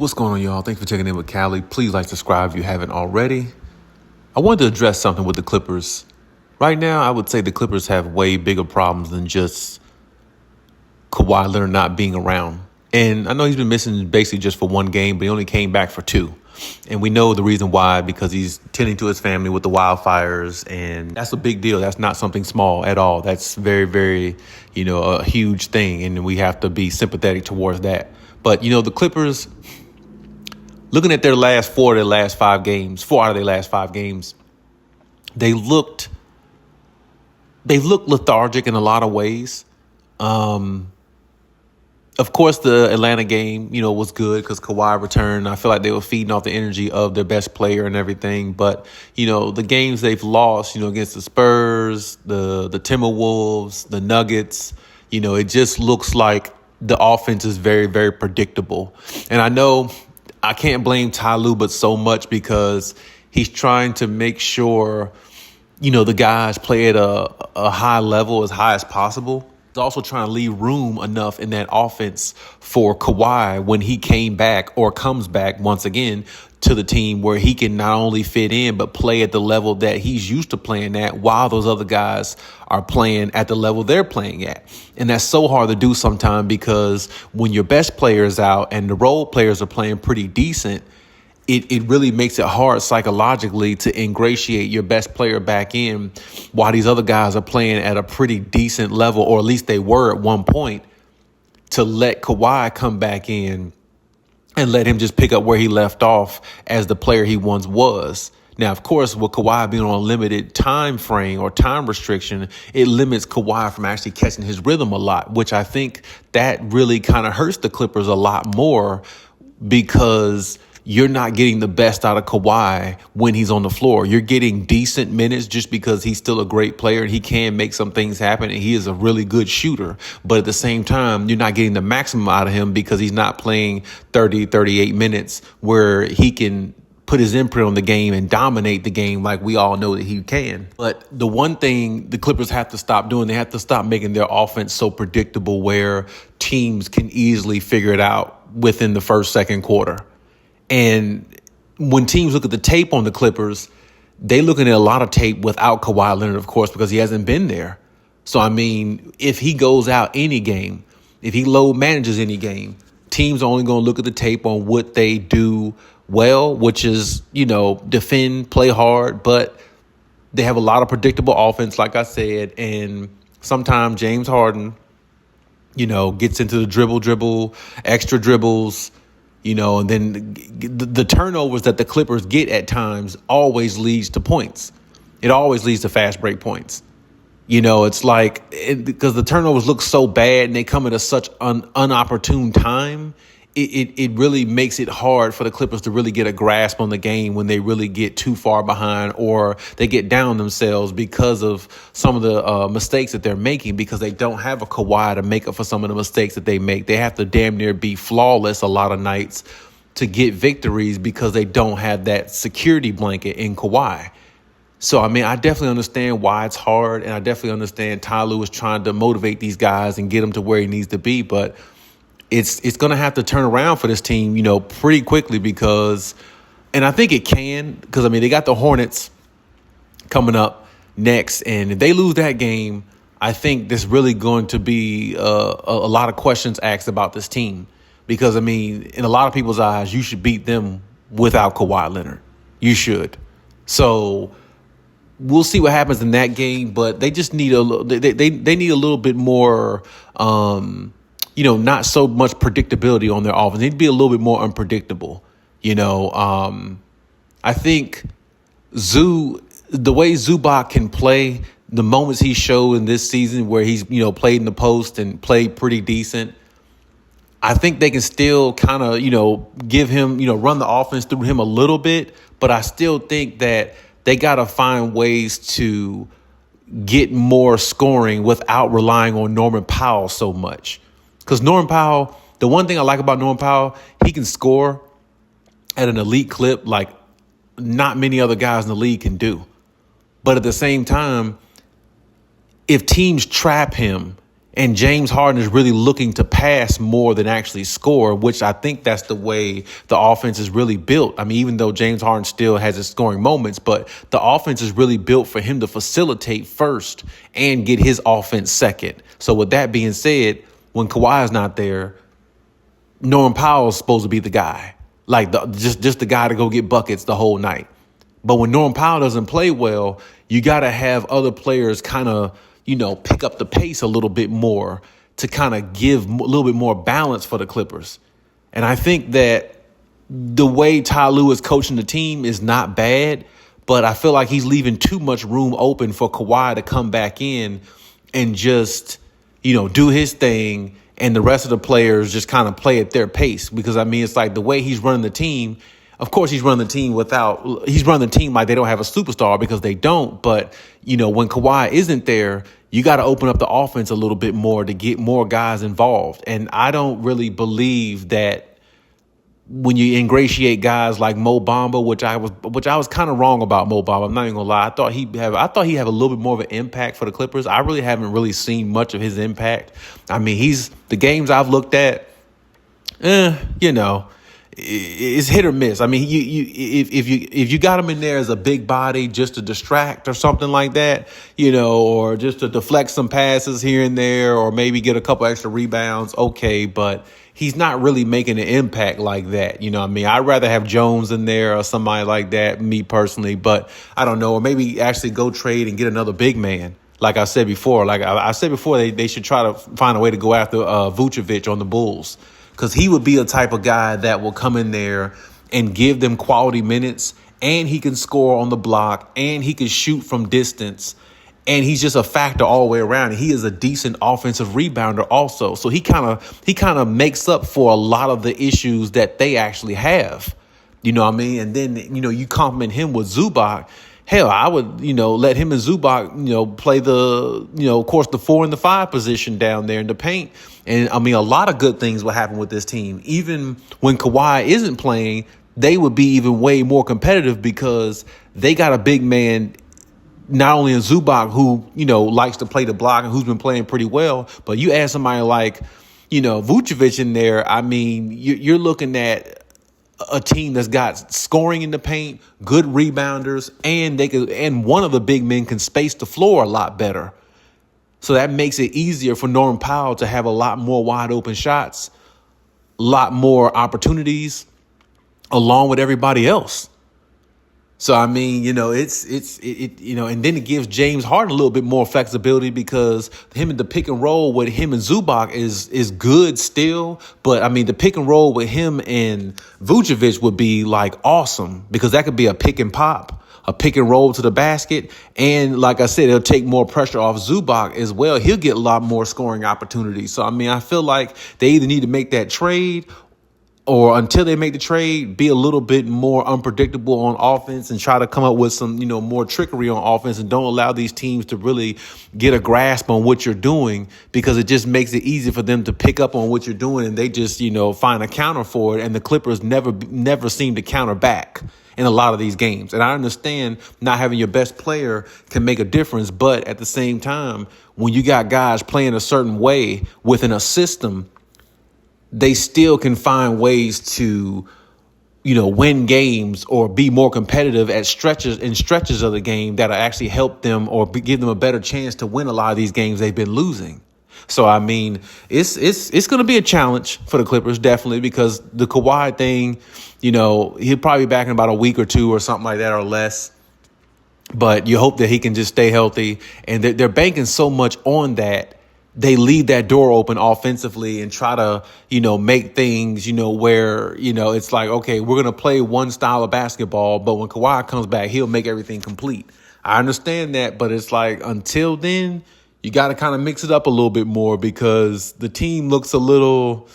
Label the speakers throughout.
Speaker 1: What's going on, y'all? Thanks for checking in with Callie. Please subscribe if you haven't already. I wanted to address something with the Clippers. Right now, I would say the Clippers have way bigger problems than just Kawhi Leonard not being around. And I know he's been missing basically just for one game, but he only came back for two. And we know the reason why, because he's tending to his family with the wildfires, and that's a big deal. That's not something small at all. That's very, very, a huge thing, and we have to be sympathetic towards that. But, the Clippers, looking at their last four out of their last five games, they looked lethargic in a lot of ways. Of course, the Atlanta game, was good because Kawhi returned. I feel like they were feeding off the energy of their best player and everything. But, the games they've lost, against the Spurs, the Timberwolves, the Nuggets, it just looks like the offense is very, very predictable. And I know I can't blame Ty Lue but so much because he's trying to make sure, the guys play at a high level, as high as possible. He's also trying to leave room enough in that offense for Kawhi when he came back or comes back once again to the team, where he can not only fit in but play at the level that he's used to playing at while those other guys are playing at the level they're playing at. And that's so hard to do sometimes because when your best player is out and the role players are playing pretty decent, it really makes it hard psychologically to ingratiate your best player back in while these other guys are playing at a pretty decent level, or at least they were at one point, to let Kawhi come back in and let him just pick up where he left off as the player he once was. Now, of course, with Kawhi being on a limited time frame or time restriction, it limits Kawhi from actually catching his rhythm a lot, which I think that really kind of hurts the Clippers a lot more because you're not getting the best out of Kawhi when he's on the floor. You're getting decent minutes just because he's still a great player and he can make some things happen and he is a really good shooter. But at the same time, you're not getting the maximum out of him because he's not playing 30, 38 minutes where he can put his imprint on the game and dominate the game like we all know that he can. But the one thing the Clippers have to stop doing, they have to stop making their offense so predictable where teams can easily figure it out within the first, second quarter. And when teams look at the tape on the Clippers, they looking at a lot of tape without Kawhi Leonard, of course, because he hasn't been there. So, if he goes out any game, if he load manages any game, teams are only going to look at the tape on what they do well, which is, defend, play hard. But they have a lot of predictable offense, like I said. And sometimes James Harden, gets into the dribble, extra dribbles, and then the turnovers that the Clippers get at times always leads to points. It always leads to fast break points. It's like because the turnovers look so bad and they come at such an unopportune time, it really makes it hard for the Clippers to really get a grasp on the game when they really get too far behind or they get down themselves because of some of the mistakes that they're making, because they don't have a Kawhi to make up for some of the mistakes that they make. They have to damn near be flawless a lot of nights to get victories because they don't have that security blanket in Kawhi. So, I definitely understand why it's hard, and I definitely understand Ty Lue is trying to motivate these guys and get them to where he needs to be, but it's going to have to turn around for this team, pretty quickly and I think it can, because, they got the Hornets coming up next. And if they lose that game, I think there's really going to be a lot of questions asked about this team. Because, in a lot of people's eyes, you should beat them without Kawhi Leonard. You should. So we'll see what happens in that game. But they just need they need a little bit more not so much predictability on their offense. They need to be a little bit more unpredictable. I think the way Zubac can play, the moments he showed in this season where he's, played in the post and played pretty decent, I think they can still kind of, give him, run the offense through him a little bit. But I still think that they got to find ways to get more scoring without relying on Norman Powell so much. Because Norman Powell, the one thing I like about Norman Powell, he can score at an elite clip like not many other guys in the league can do. But at the same time, if teams trap him And James Harden is really looking to pass more than actually score, which I think that's the way the offense is really built. I mean, even though James Harden still has his scoring moments, but the offense is really built for him to facilitate first and get his offense second. So with that being said, when Kawhi is not there, Norman Powell is supposed to be the guy, like just the guy to go get buckets the whole night. But when Norman Powell doesn't play well, you got to have other players kind of, pick up the pace a little bit more to kind of give a little bit more balance for the Clippers. And I think that the way Ty Lue is coaching the team is not bad, but I feel like he's leaving too much room open for Kawhi to come back in and just, do his thing, and the rest of the players just kind of play at their pace. Because, I mean, it's like the way he's running the team. Of course, he's running the team like they don't have a superstar, because they don't. But, when Kawhi isn't there, you got to open up the offense a little bit more to get more guys involved. And I don't really believe that when you ingratiate guys like Mo Bamba, which I was kind of wrong about Mo Bamba. I'm not even gonna lie. I thought he had a little bit more of an impact for the Clippers. I really haven't really seen much of his impact. I mean, the games I've looked at, it's hit or miss. I mean, if you got him in there as a big body just to distract or something like that, or just to deflect some passes here and there, or maybe get a couple extra rebounds, okay, but he's not really making an impact like that. I mean, I'd rather have Jones in there or somebody like that, me personally, but I don't know, or maybe actually go trade and get another big man. Like I said before, they should try to find a way to go after Vucevic on the Bulls, because he would be a type of guy that will come in there and give them quality minutes, and he can score on the block, and he can shoot from distance, and he's just a factor all the way around. And he is a decent offensive rebounder also. So he kind of makes up for a lot of the issues that they actually have. You know what I mean? And then, you compliment him with Zubac. Hell, I would, let him and Zubac, play of course, the 4 and the 5 position down there in the paint. And, I mean, a lot of good things will happen with this team. Even when Kawhi isn't playing, they would be even way more competitive, because they got a big man, not only in Zubac, who, likes to play the block and who's been playing pretty well, but you add somebody like, Vucevic in there. I mean, you're looking at a team that's got scoring in the paint, good rebounders, and one of the big men can space the floor a lot better. So that makes it easier for Norman Powell to have a lot more wide open shots, a lot more opportunities, along with everybody else. So, I mean, and then it gives James Harden a little bit more flexibility, because him in the pick and roll with him and Zubac is good still. But, I mean, the pick and roll with him and Vucevic would be, like, awesome, because that could be a pick and pop, a pick and roll to the basket. And, like I said, it'll take more pressure off Zubac as well. He'll get a lot more scoring opportunities. So, I mean, I feel like they either need to make that trade, or until they make the trade, be a little bit more unpredictable on offense and try to come up with some, more trickery on offense, and don't allow these teams to really get a grasp on what you're doing, because it just makes it easy for them to pick up on what you're doing, and they just, find a counter for it. And the Clippers never seem to counter back in a lot of these games. And I understand not having your best player can make a difference, but at the same time, when you got guys playing a certain way within a system, they still can find ways to, win games or be more competitive at stretches of the game that'll actually help them or give them a better chance to win a lot of these games they've been losing. So, I mean, it's going to be a challenge for the Clippers, definitely, because the Kawhi thing, he'll probably be back in about a week or two or something like that, or less. But you hope that he can just stay healthy. And they're banking so much on that. They leave that door open offensively and try to, make things, where, it's like, okay, we're going to play one style of basketball, but when Kawhi comes back, he'll make everything complete. I understand that, but it's like, until then, you got to kind of mix it up a little bit more, because the team looks a little,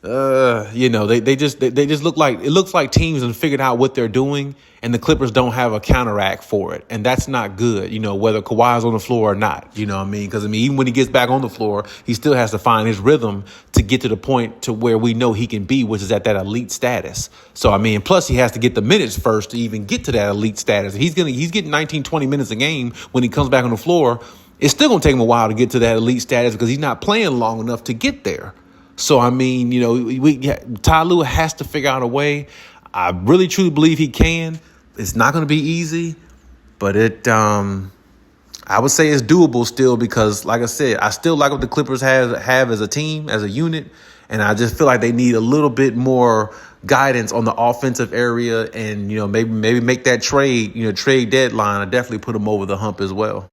Speaker 1: they just look like, it looks like teams have figured out what they're doing, and the Clippers don't have a counteract for it. And that's not good, whether Kawhi's on the floor or not, you know what I mean? Because, even when he gets back on the floor, he still has to find his rhythm to get to the point to where we know he can be, which is at that elite status. So, plus he has to get the minutes first to even get to that elite status. He's getting 19, 20 minutes a game when he comes back on the floor. it's still going to take him a while to get to that elite status because he's not playing long enough to get there. So, I mean, Ty Lue has to figure out a way. I really, truly believe he can. It's not going to be easy, but I would say it's doable still because, like I said, I still like what the Clippers have as a team, as a unit, and I just feel like they need a little bit more guidance on the offensive area, and maybe make that trade deadline. I definitely put them over the hump as well.